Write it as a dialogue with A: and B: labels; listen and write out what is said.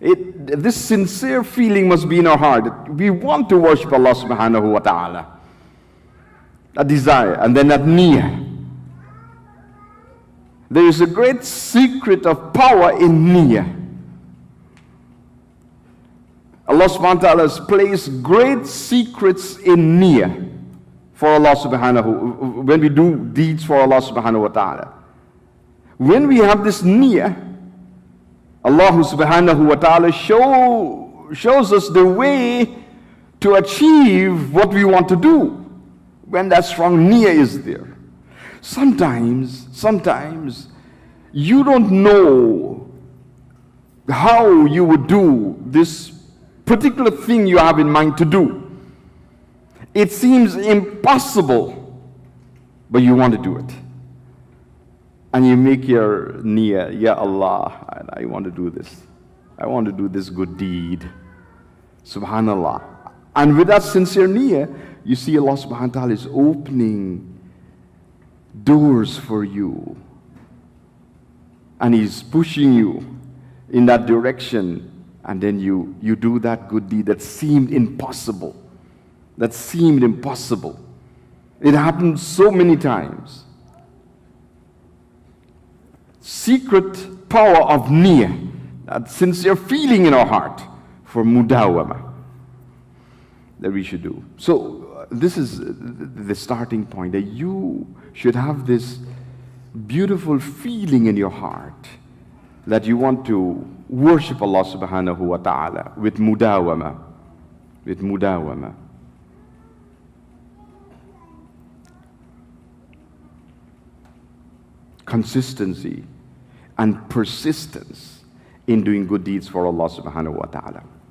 A: This sincere feeling must be in our heart. We want to worship Allah subhanahu wa ta'ala. A desire, and then that niyyah. There is a great secret of power in niyyah. Allah subhanahu wa ta'ala has placed great secrets in niyyah for Allah subhanahu, when we do deeds for Allah subhanahu wa ta'ala. When we have this niyyah, Allah subhanahu wa ta'ala shows us the way to achieve what we want to do. When that strong niyyah is there. Sometimes you don't know how you would do this particular thing you have in mind to do. It seems impossible, but you want to do it. And you make your niyyah, Ya Allah, I want to do this. I want to do this good deed. Subhanallah. And with that sincere niyyah, you see Allah subhanahu wa ta'ala is opening doors for you. And He's pushing you in that direction. And then you do that good deed that seemed impossible. That seemed impossible. It happened so many times. Secret power of niyyah, that sincere feeling in our heart for mudawama that we should do. So this is the starting point, that you should have this beautiful feeling in your heart that you want to worship Allah subhanahu wa ta'ala with mudawama. With mudawama. Consistency and persistence in doing good deeds for Allah subhanahu wa ta'ala.